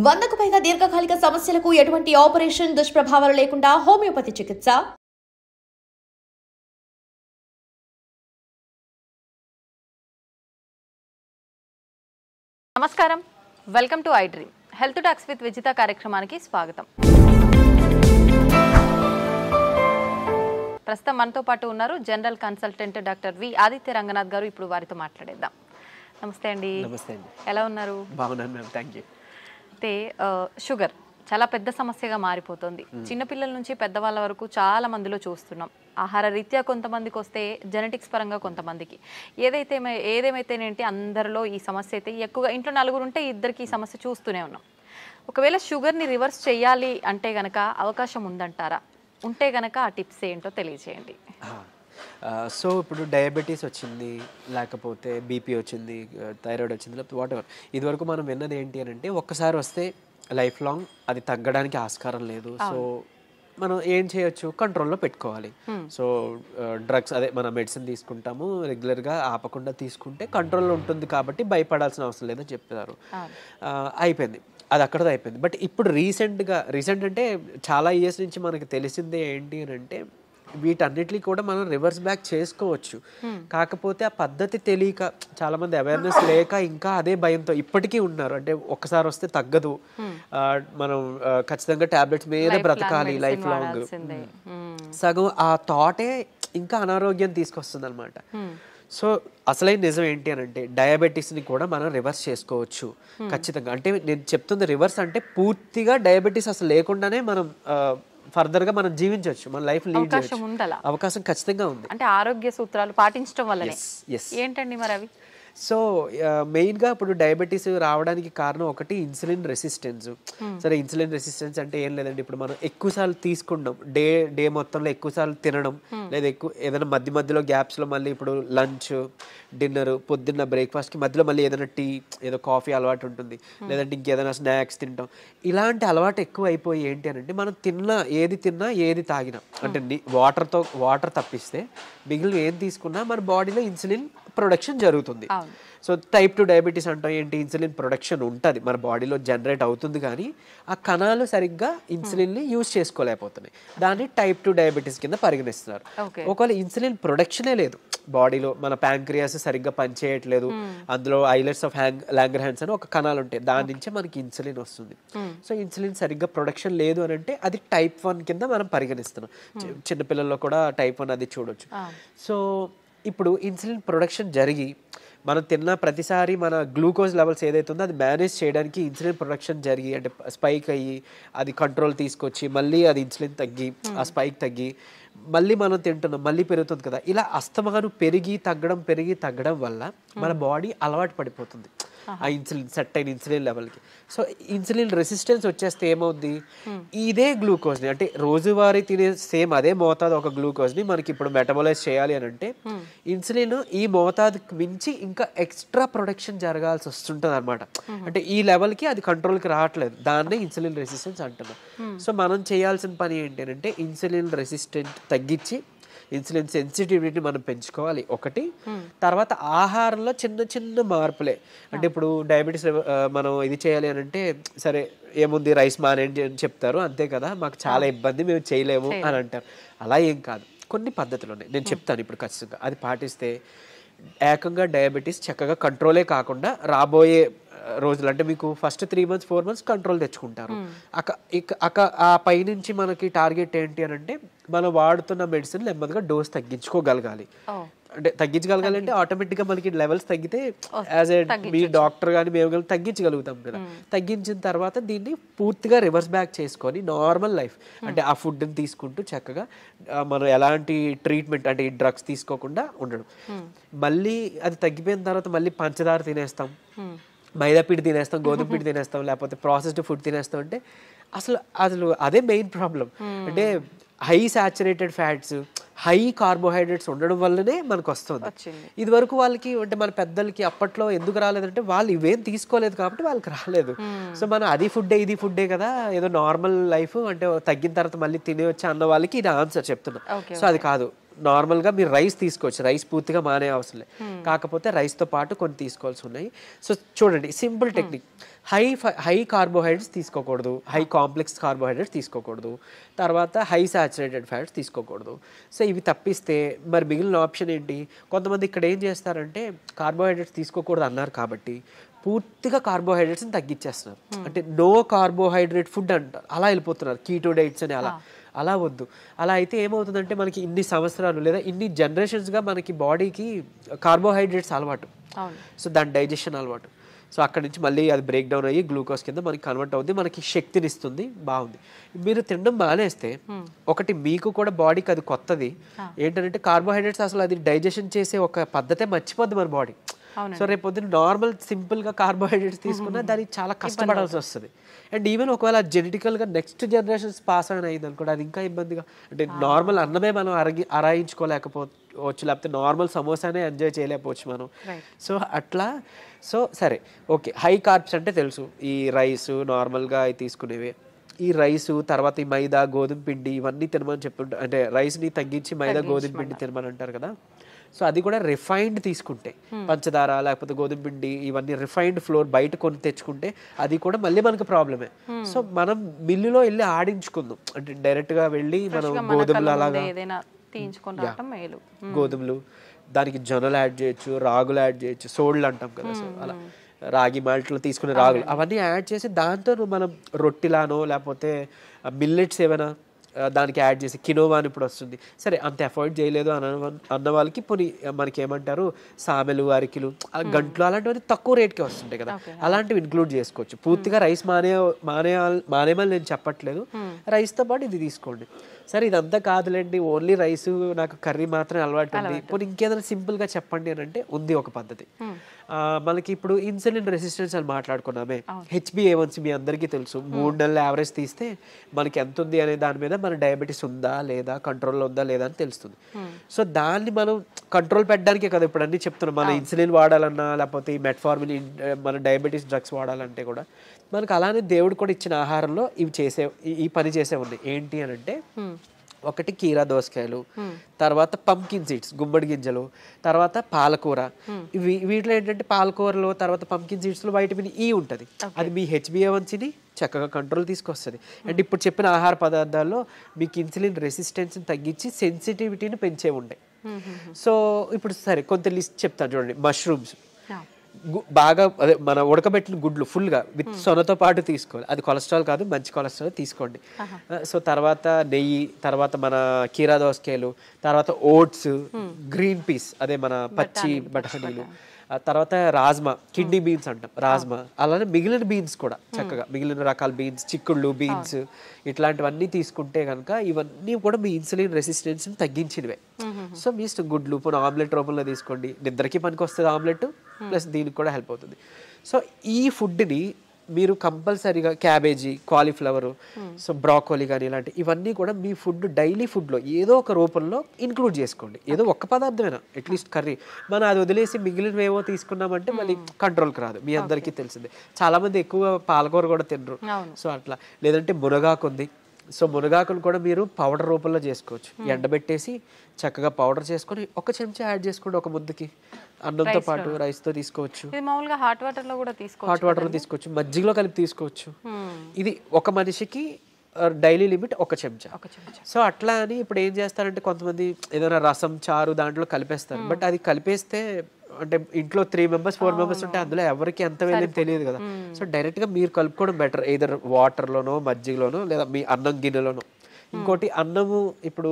100కు పైగా దీర్ఘకాలిక సమస్యలకు ఎటువంటి ఆపరేషన్ దుష్ప్రభావాలు లేకుండా హోమియోపతి చికిత్స. నమస్కారం, welcome to I dream. Health talks with Vijitha కార్యక్రమానికి స్వాగతం. ప్రస్తుతం మనతో పాటు ఉన్నారు general consultant doctor V Aditya Ranganath గారు. ఇప్పుడు వారితో మాట్లాడేద్దాం. నమస్తే అండి. నమస్తే అండి. ఎలా ఉన్నారు? బాగున్నాను మ్యామ్, థ్యాంక్ యూ. అయితే షుగర్ చాలా పెద్ద సమస్యగా మారిపోతుంది. చిన్నపిల్లల నుంచి పెద్దవాళ్ళ వరకు చాలా మందిలో చూస్తున్నాం. ఆహార రీత్యా కొంతమందికి వస్తే, జెనెటిక్స్ పరంగా కొంతమందికి, ఏదేమైతేనేంటి అందరిలో ఈ సమస్య అయితే ఎక్కువగా. ఇంట్లో నలుగురు ఉంటే ఇద్దరికి ఈ సమస్య చూస్తూనే ఉన్నాం. ఒకవేళ షుగర్ని రివర్స్ చేయాలి అంటే గనక అవకాశం ఉందంటారా? ఉంటే గనక ఆ టిప్స్ ఏంటో తెలియజేయండి. సో ఇప్పుడు డయాబెటీస్ వచ్చింది, లేకపోతే బీపీ వచ్చింది, థైరాయిడ్ వచ్చింది, లేకపోతే వాట్ ఎవర్, ఇదివరకు మనం విన్నది ఏంటి అని అంటే ఒక్కసారి వస్తే లైఫ్ లాంగ్ అది తగ్గడానికి ఆస్కారం లేదు. సో మనం ఏం చేయొచ్చు, కంట్రోల్లో పెట్టుకోవాలి. సో డ్రగ్స్, అదే మన మెడిసిన్ తీసుకుంటాము, రెగ్యులర్గా ఆపకుండా తీసుకుంటే కంట్రోల్లో ఉంటుంది కాబట్టి భయపడాల్సిన అవసరం లేదని చెప్తారు. అయిపోయింది, అది అక్కడతో అయిపోయింది. బట్ ఇప్పుడు రీసెంట్ అంటే చాలా ఇయర్స్ నుంచి మనకి తెలిసిందే ఏంటి అని అంటే వీటన్నిటిని కూడా మనం రివర్స్ బ్యాక్ చేసుకోవచ్చు. కాకపోతే ఆ పద్ధతి తెలియక, చాలామంది అవేర్నెస్ లేక ఇంకా అదే భయంతో ఇప్పటికీ ఉన్నారు. అంటే ఒక్కసారి వస్తే తగ్గదు, మనం ఖచ్చితంగా టాబ్లెట్స్ మీద బ్రతకాలి లైఫ్ లాంగ్. సగం ఆ థాటే ఇంకా అనారోగ్యం తీసుకొస్తుంది అనమాట. సో అసలైన నిజం ఏంటి అని అంటే డయాబెటీస్ని కూడా మనం రివర్స్ చేసుకోవచ్చు ఖచ్చితంగా. అంటే నేను చెప్తుంది రివర్స్ అంటే పూర్తిగా డయాబెటీస్ అసలు లేకుండానే మనం ఫర్దర్గా మనం జీవించవచ్చు, మన లైఫ్ లీడ్ చేయొచ్చు. అవకాశం ఖచ్చితంగా ఉంది. అంటే ఆరోగ్య సూత్రాలు పాటించడం వల్లనే. ఏంటండి మరి అవి? సో మెయిన్గా ఇప్పుడు డయాబెటీస్ రావడానికి కారణం ఒకటి ఇన్సులిన్ రెసిస్టెన్స్. సరే, ఇన్సులిన్ రెసిస్టెన్స్ అంటే ఏం లేదండి, ఇప్పుడు మనం ఎక్కువసార్లు తీసుకుంటాం, డే మొత్తంలో ఎక్కువసార్లు తినడం, లేదా ఏదైనా మధ్యలో గ్యాప్స్లో మళ్ళీ ఇప్పుడు లంచ్, డిన్నర్, పొద్దున్న బ్రేక్ఫాస్ట్కి మధ్యలో మళ్ళీ ఏదైనా టీ, ఏదో కాఫీ అలవాటు ఉంటుంది, లేదంటే ఇంకేదైనా స్నాక్స్ తింటాం. ఇలాంటి అలవాటు ఎక్కువ అయిపోయి ఏంటి అని అంటే మనం ఏది తిన్నా ఏది తాగినా, అంటే వాటర్ తప్పిస్తే మిగిలిన ఏం తీసుకున్నా మన బాడీలో ఇన్సులిన్ ప్రొడక్షన్ జరుగుతుంది. సో టైప్ 2 డయాబెటీస్ అంటాం ఏంటి, ఇన్సులిన్ ప్రొడక్షన్ ఉంటుంది మన బాడీలో, జనరేట్ అవుతుంది, కానీ ఆ కణాలు సరిగ్గా ఇన్సులిన్ని యూజ్ చేసుకోలేకపోతున్నాయి. దాన్ని టైప్ 2 డయాబెటీస్ కింద పరిగణిస్తున్నారు. ఒకవేళ ఇన్సులిన్ ప్రొడక్షనే లేదు బాడీలో, మన ప్యాంక్రియాస్ సరిగ్గా పనిచేయట్లేదు, అందులో ఐలెట్స్ ఆఫ్ లాంగర్హాన్స్ అని ఒక కణాలు ఉంటాయి, దాని నుంచే మనకి ఇన్సులిన్ వస్తుంది. సో ఇన్సులిన్ సరిగ్గా ప్రొడక్షన్ లేదు అని అంటే అది టైప్ 1 కింద మనం పరిగణిస్తున్నాం. చిన్నపిల్లల్లో కూడా టైప్ 1 అది చూడొచ్చు. సో ఇప్పుడు ఇన్సులిన్ ప్రొడక్షన్ జరిగి మనం తిన్న ప్రతిసారి మన గ్లూకోజ్ లెవెల్స్ ఏదైతే ఉందో అది మేనేజ్ చేయడానికి ఇన్సులిన్ ప్రొడక్షన్ జరిగి, అంటే స్పైక్ అయ్యి అది కంట్రోల్ తీసుకొచ్చి మళ్ళీ అది ఇన్సులిన్ తగ్గి ఆ స్పైక్ తగ్గి మళ్ళీ మనం తింటున్నాం, మళ్ళీ పెరుగుతుంది కదా. ఇలా అస్తమాను పెరిగి తగ్గడం వల్ల మన బాడీ అలవాటు పడిపోతుంది ఆ సెట్ అయిన ఇన్సులిన్ లెవెల్కి. సో ఇన్సులిన్ రెసిస్టెన్స్ వచ్చేస్తే ఏమవుద్ది, ఇదే గ్లూకోజ్ని, అంటే రోజువారీ తినే సేమ్ అదే మోతాదు ఒక గ్లూకోజ్ని మనకి ఇప్పుడు మెటబలైజ్ చేయాలి అని అంటే ఇన్సులిన్ ఈ మోతాదుకి మించి ఇంకా ఎక్స్ట్రా ప్రొడక్షన్ జరగాల్సి వస్తుంటుంది అనమాట. అంటే ఈ లెవెల్కి అది కంట్రోల్కి రావట్లేదు, దాన్నే ఇన్సులిన్ రెసిస్టెన్స్ అంటున్నాం. సో మనం చేయాల్సిన పని ఏంటి అంటే ఇన్సులిన్ రెసిస్టెంట్ తగ్గించి ఇన్సులిన్ సెన్సిటివిటీ మనం పెంచుకోవాలి ఒకటి. తర్వాత ఆహారంలో చిన్న మార్పులే, అంటే ఇప్పుడు డయాబెటీస్ మనం ఇది చేయాలి అని అంటే సరే ఏముంది రైస్ మానేయండి అని చెప్తారు, అంతే కదా, మాకు చాలా ఇబ్బంది, మేము చేయలేము అని అంటారు. అలా ఏం కాదు, కొన్ని పద్ధతులు ఉన్నాయి, నేను చెప్తాను ఇప్పుడు ఖచ్చితంగా. అది పాటిస్తే ఏకంగా డయాబెటీస్ చక్కగా కంట్రోలే కాకుండా రాబోయే రోజులు, అంటే మీకు ఫస్ట్ 3 months 4 months కంట్రోల్ తెచ్చుకుంటారు. ఆ పైనుంచి మనకి టార్గెట్ ఏంటి అని అంటే మనం వాడుతున్న మెడిసిన్ నెమ్మదిగా డోస్ తగ్గించుకోగలగాలి. అంటే తగ్గించగలగాలి అంటే ఆటోమేటిక్గా మనకి లెవెల్స్ తగ్గితే యాజ్ ఏ మీ డాక్టర్ కానీ మేము కానీ తగ్గించగలుగుతాం కదా. తగ్గించిన తర్వాత దీన్ని పూర్తిగా రివర్స్ బ్యాక్ చేసుకొని నార్మల్ లైఫ్, అంటే ఆ ఫుడ్ని తీసుకుంటూ చక్కగా మనం ఎలాంటి ట్రీట్మెంట్, అంటే ఈ డ్రగ్స్ తీసుకోకుండా ఉండడం. మళ్ళీ అది తగ్గిపోయిన తర్వాత మళ్ళీ పంచదార తినేస్తాం, మైదా పిండి తినేస్తాం, గోధుమ పిండి తినేస్తాం, లేకపోతే ప్రాసెస్డ్ ఫుడ్ తినేస్తాం. అంటే అసలు అదే మెయిన్ ప్రాబ్లం. అంటే high saturated fats, high carbohydrates ఉండడం వల్లనే మనకు వస్తుంది. ఇది వరకు వాళ్ళకి, అంటే మన పెద్దలకి అప్పట్లో ఎందుకు రాలేదంటే వాళ్ళు ఇవేం తీసుకోలేదు కాబట్టి వాళ్ళకి రాలేదు. సో మనం అది ఫుడ్డే ఇది ఫుడ్డే కదా, ఏదో నార్మల్ లైఫ్, అంటే తగ్గిన తర్వాత మళ్ళీ తినేయొచ్చు అన్న వాళ్ళకి ఇది ఆన్సర్ చెప్తున్నా. సో అది కాదు, నార్మల్గా మీరు రైస్ తీసుకోవచ్చు, రైస్ పూర్తిగా మానే అవసరం లేదు, కాకపోతే రైస్తో పాటు కొన్ని తీసుకోవాల్సి ఉన్నాయి. సో చూడండి సింపుల్ టెక్నిక్, హై కార్బోహైడ్రేట్స్ తీసుకోకూడదు, హై కాంప్లెక్స్ కార్బోహైడ్రేట్స్ తీసుకోకూడదు, తర్వాత హై సాచురేటెడ్ ఫ్యాట్స్ తీసుకోకూడదు. సో ఇవి తప్పిస్తే మరి మిగిలిన ఆప్షన్ ఏంటి? కొంతమంది ఇక్కడ ఏం చేస్తారంటే కార్బోహైడ్రేట్స్ తీసుకోకూడదు అన్నారు కాబట్టి పూర్తిగా కార్బోహైడ్రేట్స్ని తగ్గించేస్తున్నారు, అంటే నో కార్బోహైడ్రేట్ ఫుడ్ అంటారు, అలా వెళ్ళిపోతున్నారు, కీటో డైట్స్ అని. అలా వద్దు. అలా అయితే ఏమవుతుందంటే మనకి ఇన్ని సంవత్సరాలు లేదా ఇన్ని జనరేషన్స్గా మనకి బాడీకి కార్బోహైడ్రేట్స్ అలవాటు, సో దాని డైజెషన్ అలవాటు. సో అక్కడి నుంచి మళ్ళీ అది బ్రేక్ డౌన్ అయ్యి గ్లూకోజ్ కింద మనకి కన్వర్ట్ అవుతుంది, మనకి శక్తిని ఇస్తుంది, బాగుంది. మీరు తినడం మానేస్తే ఒకటి మీకు కూడా బాడీకి అది కొత్తది ఏంటంటే కార్బోహైడ్రేట్స్ అసలు అది డైజెషన్ చేసే ఒక పద్ధతే మర్చిపోద్ది మన బాడీ. సో రేపు పొద్దున్న నార్మల్ సింపుల్గా కార్బోహైడ్రేట్స్ తీసుకున్నా దానికి చాలా కష్టపడాల్సి వస్తుంది. అండ్ ఈవెన్ ఒకవేళ జెనెటికల్గా నెక్స్ట్ జనరేషన్స్ పాస్ ఆన్ అయింది అనుకోండి, అది ఇంకా ఇబ్బందిగా, అంటే నార్మల్ అన్నమే మనం అరాయించుకోలేకపోవచ్చు, లేకపోతే నార్మల్ సమోసానే ఎంజాయ్ చేయలేకపోవచ్చు మనం. సో అట్లా. సో సరే ఓకే, హై కార్బ్స్ అంటే తెలుసు, ఈ రైస్ నార్మల్గా అవి తీసుకునేవి, ఈ రైసు తర్వాత ఈ మైదా గోధుమ పిండి ఇవన్నీ తినమని చెప్తుంటారు, అంటే రైస్ని తగ్గించి మైదా గోధుమ పిండి తినమని అంటారు కదా. సో అది కూడా రిఫైన్డ్ తీసుకుంటే, పంచదార లేకపోతే గోధుమ పిండి ఇవన్నీ రిఫైన్డ్ ఫ్లోర్ బయట కొని తెచ్చుకుంటే అది కూడా మళ్ళీ మనకు ప్రాబ్లమే. సో మనం మిల్లులో వెళ్ళి ఆడించుకుందాం, అంటే డైరెక్ట్గా వెళ్ళి మనం గోధుమలు అలాగా గోధుమలు, దానికి జొన్నలు యాడ్ చేయొచ్చు, రాగులు యాడ్ చేయొచ్చు, సోళ్ళు అంటాం కదా, సో అలా రాగి మాల్ట్లో తీసుకునే రాగులు అవన్నీ యాడ్ చేసి దాంతో మనం రొట్టిలానో లేకపోతే మిల్లెట్స్ ఏమైనా దానికి యాడ్ చేసి, కినోవా అని ఇప్పుడు వస్తుంది, సరే అంత అఫోర్డ్ చేయలేదు అన్న వాళ్ళకి పోనీ మనకి ఏమంటారు సామెలు, అరికిలు, గంట్లు అలాంటివన్నీ తక్కువ రేట్కే వస్తుంటాయి కదా, అలాంటివి ఇంక్లూడ్ చేసుకోవచ్చు. పూర్తిగా రైస్ మానేమని నేను చెప్పట్లేదు, రైస్తో పాటు ఇది తీసుకోండి. సరే ఇదంతా కాదులేండి, ఓన్లీ రైస్ నాకు కర్రీ మాత్రమే అలవాటు ఉంది, పోనీ ఇంకేదైనా సింపుల్గా చెప్పండి అని అంటే ఉంది ఒక పద్ధతి. మనకి ఇప్పుడు ఇన్సులిన్ రెసిస్టెన్స్ అని మాట్లాడుకున్నామే, HbA1c మీ అందరికీ తెలుసు, 3 నెలల యావరేజ్ తీస్తే మనకి ఎంత ఉంది అనే దాని మీద మన డయాబెటీస్ ఉందా లేదా, కంట్రోల్లో ఉందా లేదా అని తెలుస్తుంది. సో దాన్ని మనం కంట్రోల్ పెట్టడానికే కదా ఇప్పుడు అన్నీ చెప్తున్నాం, మన ఇన్సులిన్ వాడాలన్నా లేకపోతే ఈ మెట్ఫార్మిన్ మన డయాబెటీస్ డ్రగ్స్ వాడాలంటే కూడా మనకు అలానే దేవుడు కూడా ఇచ్చిన ఆహారంలో ఈ పని చేసే ఉంది. ఏంటి అని అంటే ఒకటి కీరా దోసకాయలు, తర్వాత పంకిన్ సీడ్స్ గుమ్మడి గింజలు, తర్వాత పాలకూర. వీటిలో ఏంటంటే పాలకూరలో తర్వాత పంకిన్ సీడ్స్లో వైటమిన్ E ఉంటుంది, అది మీ HbA1cని చక్కగా కంట్రోల్ తీసుకొస్తుంది. అండ్ ఇప్పుడు చెప్పిన ఆహార పదార్థాల్లో మీకు ఇన్సులిన్ రెసిస్టెన్స్ని తగ్గించి సెన్సిటివిటీని పెంచే ఉంటాయి. సో ఇప్పుడు సరే కొంత లిస్ట్ చెప్తాను చూడండి. మష్రూమ్స్ బాగా అదే మన ఉడకబెట్టిన గుడ్లు ఫుల్గా విత్ సొనతో పాటు తీసుకోవాలి, అది కొలెస్ట్రాల్ కాదు, మంచి కొలెస్ట్రాల్ తీసుకోండి. సో తర్వాత నెయ్యి, తర్వాత మన కీరా దోసకాయలు, తర్వాత ఓట్స్, గ్రీన్ పీస్ అదే మన పచ్చి బఠానీలు, తర్వాత రాజ్మా, కిడ్నీ బీన్స్ అంటాం రాజ్మా, అలానే మిగిలిన బీన్స్ కూడా చక్కగా మిగిలిన రకాల బీన్స్, చిక్కుళ్ళు బీన్స్ ఇట్లాంటివన్నీ తీసుకుంటే కనుక ఇవన్నీ కూడా మీ ఇన్సులిన్ రెసిస్టెన్స్ని తగ్గించినవే. సో మీ ఇష్టం, గుడ్లు పోనీ ఆమ్లెట్ రూపంలో తీసుకోండి, నిద్రకి పనికి వస్తుంది ఆమ్లెట్, ప్లస్ దీనికి కూడా హెల్ప్ అవుతుంది. సో ఈ ఫుడ్ని మీరు కంపల్సరీగా క్యాబేజీ, కాలీఫ్లవర్, సో బ్రాకోలీ కానీ ఇలాంటి ఇవన్నీ కూడా మీ ఫుడ్ డైలీ ఫుడ్లో ఏదో ఒక రూపంలో ఇంక్లూడ్ చేసుకోండి. ఏదో ఒక్క పదార్థమైనా అట్లీస్ట్ కర్రీ, మనం అది వదిలేసి మిగిలినవేవో తీసుకున్నామంటే మళ్ళీ కంట్రోల్కి రాదు, మీ అందరికీ తెలిసిందే. చాలామంది ఎక్కువ పాలకూర కూడా తినరు, సో అట్లా. లేదంటే మునగాకు ఉంది, సో మునగాకును కూడా మీరు పౌడర్ రూపంలో చేసుకోవచ్చు, ఎండబెట్టేసి చక్కగా పౌడర్ చేసుకొని ఒక చెంచా యాడ్ చేసుకోండి ఒక ముద్దకి, అన్నంతో పాటు రైస్తో తీసుకోవచ్చు, హాట్ వాటర్లో కూడా తీసుకోవచ్చు, మజ్జిగలో కలిపి తీసుకోవచ్చు. ఇది ఒక మనిషికి డైలీ లిమిట్ ఒక చెంచా. సో అట్లా అని ఇప్పుడు ఏం చేస్తారంటే కొంతమంది ఏదైనా రసం, చారు దాంట్లో కలిపేస్తారు, బట్ అది కలిపేస్తే అంటే ఇంట్లో 3 members 4 members ఉంటే అందులో ఎవరికి ఎంత వెళ్ళేది తెలియదు కదా. సో డైరెక్ట్గా మీరు కలుపుకోవడం బెటర్, ఏదర్ వాటర్లోనో మజ్జిగలోనో లేదా మీ అన్నం గిన్నెలోనో. ఇంకోటి అన్నము, ఇప్పుడు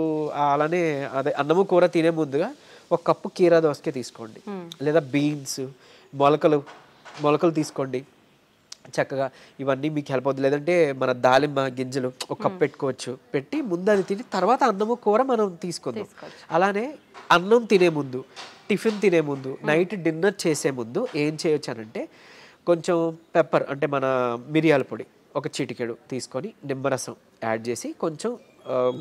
అలానే అదే అన్నము కూర తినే ముందుగా 1 కప్పు కీరా దోసకాయ తీసుకోండి, లేదా బీన్స్, మొలకలు తీసుకోండి చక్కగా, ఇవన్నీ మీకు హెల్ప్ అవుతుంది. లేదంటే మన దాలిమ్మ గింజలు 1 కప్పు పెట్టుకోవచ్చు, పెట్టి ముందు అది తిని తర్వాత అన్నము కూర మనం తీసుకుందాం. అలానే అన్నం తినే ముందు, టిఫిన్ తినే ముందు, నైట్ డిన్నర్ చేసే ముందు ఏం చేయొచ్చు అనంటే కొంచెం పెప్పర్ అంటే మన మిరియాల పొడి 1 చిటికెడు తీసుకొని నిమ్మరసం యాడ్ చేసి కొంచెం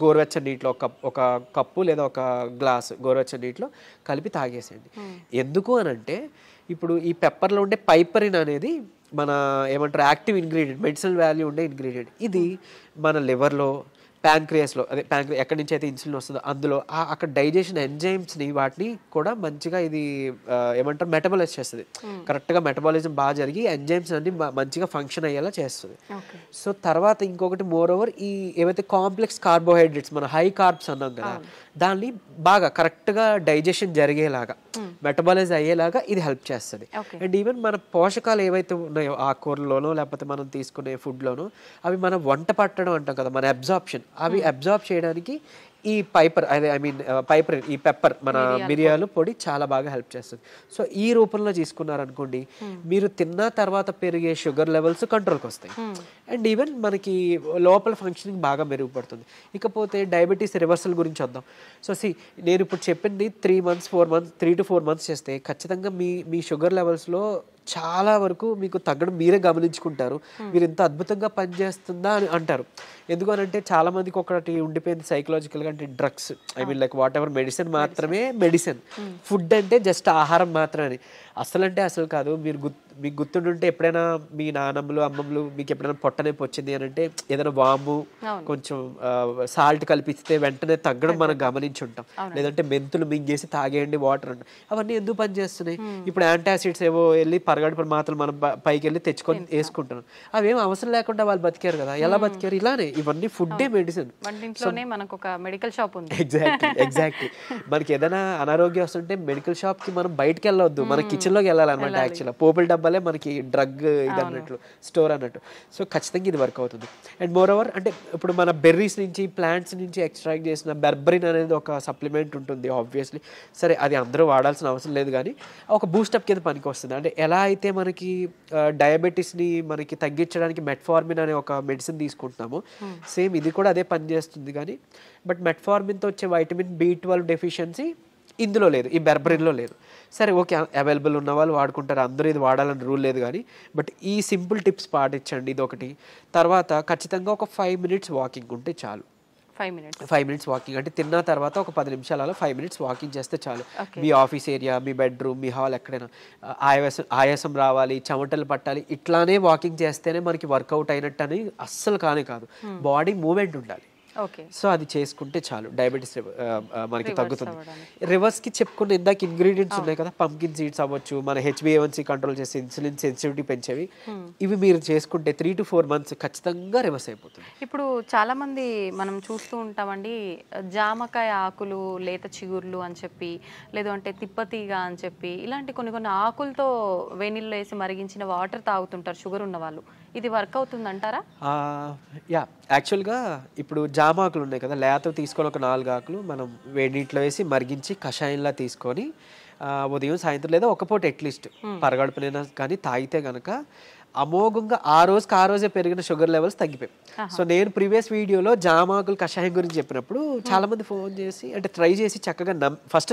గోరువెచ్చని నీటిలో ఒక కప్పు లేదా 1 గ్లాసు గోరువెచ్చని నీటిలో కలిపి తాగేసేయండి. ఎందుకు అనంటే ఇప్పుడు ఈ పెప్పర్లో ఉండే పైపరిన్ అనేది మన ఏమంటారు యాక్టివ్ ఇంగ్రీడియంట్, మెడిసినల్ వాల్యూ ఉండే ఇంగ్రీడియంట్. ఇది మన లివర్లో ప్యాంక్రియాస్లో అదే ఎక్కడి నుంచి అయితే ఇన్సులిన్ వస్తుందో అందులో అక్కడ డైజెషన్ ఎంజైమ్స్ని వాటిని కూడా మంచిగా ఇది ఏమంటారు మెటబాలైజ్ చేస్తుంది. కరెక్ట్గా మెటబాలిజం బాగా జరిగి ఎంజైమ్స్ అన్ని మంచిగా ఫంక్షన్ అయ్యేలా చేస్తుంది. సో తర్వాత ఇంకొకటి మోర్ ఓవర్ ఈ ఏవైతే కాంప్లెక్స్ కార్బోహైడ్రేట్స్ మన హై కార్బ్స్ అన్నాం కదా దాన్ని బాగా కరెక్ట్గా డైజెషన్ జరిగేలాగా మెటబాలైజ్ అయ్యేలాగా ఇది హెల్ప్ చేస్తుంది. అండ్ ఈవెన్ మన పోషకాలు ఏవైతే ఉన్నాయో ఆకుకూరలోనో లేకపోతే మనం తీసుకునే ఫుడ్లోనో అవి మనం వంట పట్టడం అంటాం కదా మన అబ్జార్ప్షన్ అవి అబ్జార్బ్ చేయడానికి ఈ ఈ పెప్పర్ మన మిరియాలు పొడి చాలా బాగా హెల్ప్ చేస్తుంది. సో ఈ రూపంలో తీసుకున్నారనుకోండి మీరు తిన్న తర్వాత పెరిగే షుగర్ లెవెల్స్ కంట్రోల్కి వస్తాయి అండ్ ఈవెన్ మనకి లోపల ఫంక్షనింగ్ బాగా మెరుగుపడుతుంది. ఇకపోతే డయాబెటీస్ రివర్సల్ గురించి వద్దాం. సో నేను ఇప్పుడు చెప్పింది 3 to 4 months చేస్తే ఖచ్చితంగా మీ షుగర్ లెవెల్స్లో చాలా వరకు మీకు తగ్గడం మీరే గమనించుకుంటారు. మీరు ఇంత అద్భుతంగా పనిచేస్తుందా అని అంటారు. ఎందుకనంటే చాలా మందికి ఒకటి ఉండిపోయింది సైకలాజికల్గా అంటే drugs like what ever medicine మాత్రమే మెడిసిన్, ఫుడ్ అంటే జస్ట్ ఆహారం మాత్రమే. అసలు కాదు. మీకు గుర్తుంటుంటే ఎప్పుడైనా మీ నాన్నమ్మలు అమ్మమ్మలు మీకు ఎప్పుడైనా పొట్టనొప్పి వచ్చింది అని అంటే ఏదైనా వాము కొంచెం సాల్ట్ కలిపిస్తే వెంటనే తగ్గడం మనం గమనించి ఉంటాం. లేదంటే మెంతులు మింగేసి తాగేయండి వాటర్ అంటాం. అవన్నీ ఎందుకు పనిచేస్తున్నాయి? ఇప్పుడు యాంటాసిడ్స్ ఏవో వెళ్ళి పరగడుపుల మాత్రలు మనం పైకి వెళ్ళి తెచ్చుకొని వేసుకుంటున్నాం. అవేం అవసరం లేకుండా వాళ్ళు బతికారు కదా. ఎలా బతికారు? ఇలానే. ఇవన్నీ ఫుడ్డే మెడిసిన్. ఎగ్జాక్ట్లీ. మనకి ఏదైనా అనారోగ్యం వస్తుంటే మెడికల్ షాప్ కి మనం బయటకు వెళ్ళవద్దు, మన కిచెన్ లోకి వెళ్ళాలన్నమాట. యాక్చువల్గా పోపుల డబ్బాలే మనకి డ్రగ్ ఇది అన్నట్లు స్టోర్ అన్నట్టు. సో ఖచ్చితంగా ఇది వర్క్ అవుతుంది. అండ్ మోర్ ఓవర్ అంటే ఇప్పుడు మన బెర్రీస్ నుంచి ప్లాంట్స్ నుంచి ఎక్స్ట్రాక్ట్ చేసిన బెర్బరిన్ అనేది ఒక సప్లిమెంట్ ఉంటుంది ఆబ్వియస్లీ. సరే అది అందరూ వాడాల్సిన అవసరం లేదు కానీ ఒక బూస్టప్ కింద పనికి వస్తుంది. అంటే ఎలా అయితే మనకి డయాబెటీస్ని మనకి తగ్గించడానికి మెట్ఫార్మిన్ అనే ఒక మెడిసిన్ తీసుకుంటున్నాము సేమ్ ఇది కూడా అదే పనిచేస్తుంది. కానీ బట్ మెట్ఫార్మిన్తో వచ్చే వైటమిన్ B12 డెఫిషియన్సీ ఇందులో లేదు, ఈ బెర్బరిన్లో లేదు. సరే ఓకే అవైలబుల్ ఉన్న వాళ్ళు వాడుకుంటారు, అందరూ ఇది వాడాలని రూల్ లేదు. కానీ బట్ ఈ సింపుల్ టిప్స్ పాటించండి, ఇది ఒకటి. తర్వాత ఖచ్చితంగా ఒక 5 minutes వాకింగ్ ఉంటే చాలు. 5 minutes వాకింగ్ అంటే తిన్న తర్వాత ఒక 10 నిమిషాలలో 5 minutes వాకింగ్ చేస్తే చాలు. మీ ఆఫీస్ ఏరియా, మీ బెడ్రూమ్, మీ హాల్ ఎక్కడైనా ఆయాసం రావాలి, చెమటలు పట్టాలి, ఇట్లానే వాకింగ్ చేస్తేనే మనకి వర్కౌట్ అయినట్టు అని అస్సలు కాదు. బాడీ మూమెంట్ ఉండాలి. సో అది చేసుకుంటే చాలు డయాబెటీస్ మనకి తగ్గుతుంది. రివర్స్కి చెప్పుకున్న ఇందాక ఇంగ్రీడియంట్స్ ఉన్నాయి కదా, పంకిన్ సీడ్స్ అవ్వచ్చు, మన HbA1c కంట్రోల్ చేసి ఇన్సులిన్ సెన్సిటివిటీ పెంచేవి, ఇవి మీరు చేసుకుంటే 3 to 4 months ఖచ్చితంగా రివర్స్ అయిపోతుంది. ఇప్పుడు చాలా మంది మనం చూస్తూ ఉంటామండి, జామకాయ ఆకులు, లేత చిగుర్లు అని చెప్పి, లేదు అంటే తిప్పతీగ అని చెప్పి, ఇలాంటి కొన్ని ఆకులతో వేణిల్లో వేసి మరిగించిన వాటర్ తాగుతుంటారు షుగర్ ఉన్న వాళ్ళు. ఇది వర్క్ అవుతుంది అంటారా? యాక్చువల్గా ఇప్పుడు జామాకులు ఉన్నాయి కదా, లేత తీసుకొని ఒక 4 ఆకులు మనం వేడి నీటిలో వేసి మరిగించి కషాయంలా తీసుకొని ఉదయం సాయంత్రం లేదా ఒక పూట అట్లీస్ట్ పరగడుపునైనా కానీ తాగితే కనుక అమోఘంగా ఆ రోజే పెరిగిన షుగర్ లెవెల్స్ తగ్గిపోయాయి. సో నేను ప్రీవియస్ వీడియోలో జామాకులు కషాయం గురించి చెప్పినప్పుడు చాలా మంది ఫోన్ చేసి అంటే ట్రై చేసి చక్కగా ఫస్ట్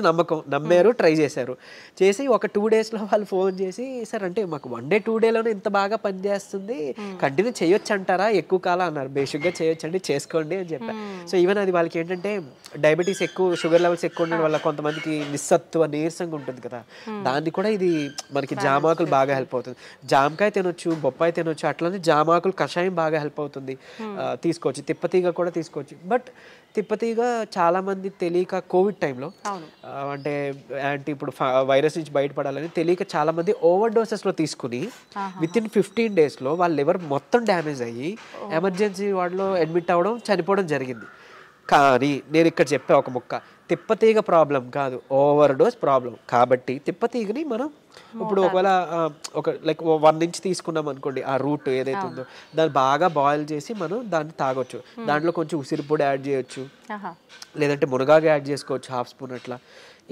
నమ్మారు, ట్రై చేశారు. చేసి ఒక 2 daysలో వాళ్ళు ఫోన్ చేసి సార్ అంటే మాకు 1 day 2 dayలోనే ఇంత బాగా పనిచేస్తుంది, కంటిన్యూ చేయొచ్చు అంటారా, ఎక్కువ కాలం అన్నారు. బేసిక్గా చేయొచ్చండి, చేసుకోండి అని చెప్పారు. సో ఈవెన్ అది వాళ్ళకి ఏంటంటే డయాబెటీస్ ఎక్కువ, షుగర్ లెవెల్స్ ఎక్కువ ఉండడం వల్ల కొంతమందికి నిస్సత్తువ నీరసంగా ఉంటుంది కదా, దాన్ని కూడా ఇది మనకి జామాకులు బాగా హెల్ప్ అవుతుంది. జామకాయ తినొచ్చు, బొప్పాయి తినొచ్చు, అట్లనే జామాకులు కషాయం బాగా హెల్ప్ అవుతుంది, తీసుకోవచ్చు. తిప్పతీగ కూడా తీసుకోవచ్చు. బట్ తిప్పతీగ చాలా మంది తెలియక కోవిడ్ టైంలో అంటే ఇప్పుడు వైరస్ నుంచి బయటపడాలని తెలియక చాలా మంది ఓవర్ డోసెస్లో తీసుకుని వితిన్ 15 daysలో వాళ్ళ లివర్ మొత్తం డ్యామేజ్ అయ్యి ఎమర్జెన్సీ వార్డులో అడ్మిట్ అవ్వడం, చనిపోవడం జరిగింది. కానీ నేను ఇక్కడ చెప్పే ఒక ముక్క, తిప్పతీగ ప్రాబ్లం కాదు, ఓవర్ డోస్ ప్రాబ్లం. కాబట్టి తిప్పతీగని మనం ఇప్పుడు ఒకవేళ ఒక లైక్ 1 inch తీసుకున్నాం అనుకోండి, ఆ రూట్ ఏదైతే ఉందో దాన్ని బాగా బాయిల్ చేసి మనం దాన్ని తాగొచ్చు. దాంట్లో కొంచెం ఉసిరిపొడి యాడ్ చేయొచ్చు, లేదంటే మునగాకు యాడ్ చేసుకోవచ్చు 1/2 spoon అట్లా.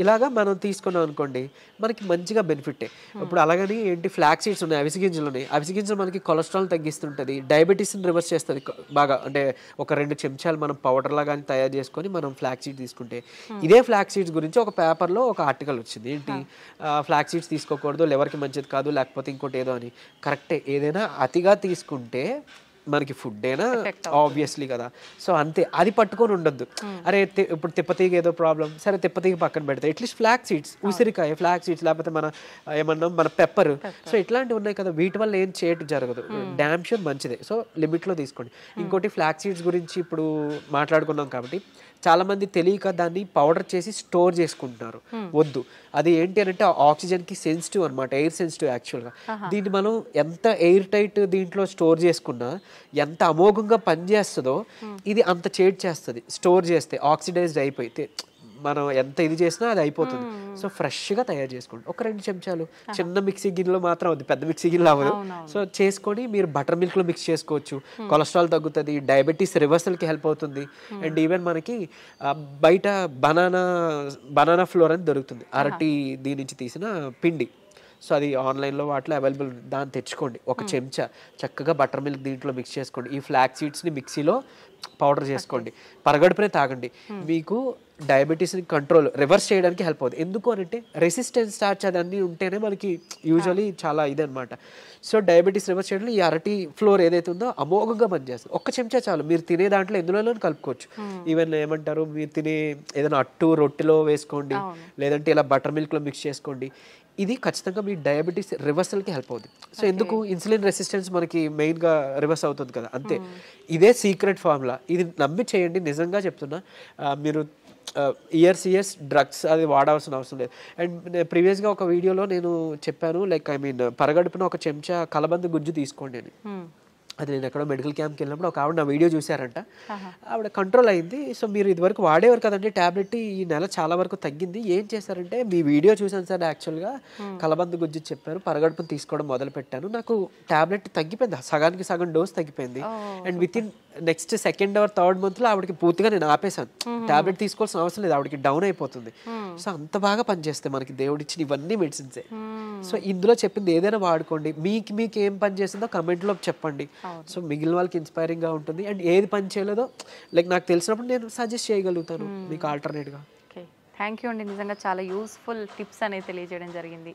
ఇలాగా మనం తీసుకున్నాం అనుకోండి మనకి మంచిగా బెనిఫిటే. ఇప్పుడు అలాగని ఏంటి ఫ్లాక్ సీడ్స్ ఉన్నాయి, అవిసె గింజలు ఉన్నాయి. అవిసె గింజలు మనకి కొలెస్ట్రాల్ తగ్గిస్తుంటుంది, డయాబెటీస్ని రివర్స్ చేస్తుంది బాగా. అంటే ఒక 2 చెంచాలు మనం పౌడర్లా కానీ తయారు చేసుకొని మనం ఫ్లాక్ సీడ్స్ తీసుకుంటే, ఇదే ఫ్లాక్ సీడ్స్ గురించి ఒక పేపర్లో ఒక ఆర్టికల్ వచ్చింది. ఏంటి ఫ్లాక్ సీడ్స్ తీసుకోకూడదు, లివర్కి మంచిది కాదు, లేకపోతే ఇంకోటి ఏదో అని. కరెక్టే, ఏదైనా అతిగా తీసుకుంటే మనకి ఫుడ్ అయినా ఆబ్వియస్లీ కదా. సో అంతే, అది పట్టుకొని ఉండొద్దు. అరే ఇప్పుడు తిప్పతీగ ఏదో ప్రాబ్లం, సరే తిప్పతీగ పక్కన పెడతాయి, అట్లీస్ట్ ఫ్లాక్ సీడ్స్, ఉసిరికాయ ఫ్లాక్ సీడ్స్, లేకపోతే మన ఏమన్నా మన పెప్పర్, సో ఇట్లాంటివి ఉన్నాయి కదా, వీటి వల్ల ఏం చేయటం జరగదు. డ్యామ్ షూర్ మంచిదే. సో లిమిట్లో తీసుకోండి. ఇంకోటి ఫ్లాక్ సీడ్స్ గురించి ఇప్పుడు మాట్లాడుకున్నాం కాబట్టి చాలా మంది తెలియక దాన్ని పౌడర్ చేసి స్టోర్ చేసుకుంటున్నారు. వద్దు, అది ఏంటి అని అంటే ఆక్సిజన్కి సెన్సిటివ్ అనమాట, ఎయిర్ సెన్సిటివ్ యాక్చువల్గా. దీన్ని మనం ఎంత ఎయిర్ టైట్ దీంట్లో స్టోర్ చేసుకున్నా, ఎంత అమోఘంగా పనిచేస్తుందో ఇది అంత చేడ్ చేస్తుంది. స్టోర్ చేస్తే ఆక్సిడైజ్డ్ అయిపోయి మనం ఎంత ఇది చేసినా అది అయిపోతుంది. సో ఫ్రెష్గా తయారు చేసుకోండి. ఒక 2 చెంచాలు చిన్న మిక్సీ గిన్నెలో మాత్రం అవుతుంది, పెద్ద మిక్సీ గిన్నెలో అవ్వదు. సో చేసుకొని మీరు బటర్ మిల్క్లో మిక్స్ చేసుకోవచ్చు. కొలెస్ట్రాల్ తగ్గుతుంది, డయాబెటీస్ రివర్సల్కి హెల్ప్ అవుతుంది. అండ్ ఈవెన్ మనకి బయట బనానా ఫ్లోర్ అని దొరుకుతుంది, అరటి దీని నుంచి తీసిన పిండి. సో అది ఆన్లైన్లో వాటిలో అవైలబుల్, దాన్ని తెచ్చుకోండి. ఒక చెంచా చక్కగా బటర్ మిల్క్ దీంట్లో మిక్స్ చేసుకోండి. ఈ ఫ్లాక్ సీడ్స్ని మిక్సీలో పౌడర్ చేసుకోండి, పరగడుపునే తాగండి. మీకు డయాబెటీస్ని రివర్స్ చేయడానికి హెల్ప్ అవుతుంది. ఎందుకు అంటే రెసిస్టెన్స్ స్టార్చ్ అదన్నీ ఉంటేనే మనకి యూజువలీ చాలా ఇదనమాట. సో డయాబెటీస్ రివర్స్ చేయడంలో ఈ అరటి ఫ్లోర్ ఏదైతే ఉందో అమోఘంగా పనిచేస్తుంది. ఒక్క చెంచా చాలు, మీరు తినే దాంట్లో ఎందులోనూ కలుపుకోవచ్చు. ఈవెన్ ఏమంటారు, మీరు తినే ఏదైనా అట్టు రొట్టెలో వేసుకోండి, లేదంటే ఇలా బటర్ మిల్క్లో మిక్స్ చేసుకోండి. ఇది ఖచ్చితంగా మీ డయాబెటీస్ రివర్సల్కి హెల్ప్ అవుతుంది. సో ఎందుకు, ఇన్సులిన్ రెసిస్టెన్స్ మనకి మెయిన్గా రివర్స్ అవుతుంది కదా, అంతే. ఇదే సీక్రెట్ ఫార్ములా, ఇది నమ్మి చేయండి. నిజంగా చెప్తున్నా, మీరు ఇయర్స్ డ్రగ్స్ అది వాడాల్సిన అవసరం లేదు. అండ్ ప్రీవియస్గా ఒక వీడియోలో నేను చెప్పాను, లైక్ పరగడుపున ఒక చెంచా కలబంద గుజ్జు తీసుకోండి అని. అది నేను ఎక్కడో మెడికల్ క్యాంప్కి వెళ్ళినప్పుడు ఒక ఆవిడ నా వీడియో చూసారంట, ఆవిడ కంట్రోల్ అయింది. సో మీరు ఇదివరకు వాడేవారు కదండి ట్యాబ్లెట్, ఈ నెల చాలా వరకు తగ్గింది. ఏం చేశారంటే, మీ వీడియో చూసాను సార్, యాక్చువల్గా కలబంద గుజ్జు చెప్పారు, పరగడుపును తీసుకోవడం మొదలు పెట్టాను, నాకు ట్యాబ్లెట్ తగ్గిపోయింది, సగానికి సగం డోస్ తగ్గిపోయింది. And with in next 2nd or 3rd మంత్లో ఆవిడకి పూర్తిగా నేను ఆపేశాను, ట్యాబ్లెట్ తీసుకోవాల్సిన అవసరం లేదు, ఆవిడకి డౌన్ అయిపోతుంది. సో అంత బాగా పనిచేస్తాయి మనకి దేవుడిచ్చిన ఇవన్నీ మెడిసిన్సే. సో ఇందులో చెప్పింది ఏదైనా వాడుకోండి. మీకు ఏం పని చేసిందో కమెంట్లో చెప్పండి. సో మిగిలిన వాళ్ళకి ఇన్స్పైరింగ్గా ఉంటుంది. అండ్ ఏది పని చేయలేదో లైక్ నాకు తెలిసినప్పుడు నేను సజెస్ట్ చేయగలుగుతాను మీకు ఆల్టర్నేట్గా. ఓకే, థ్యాంక్ యూ అండి. నిజంగా చాలా యూస్ఫుల్ టిప్స్ అనేది తెలియజేయడం జరిగింది.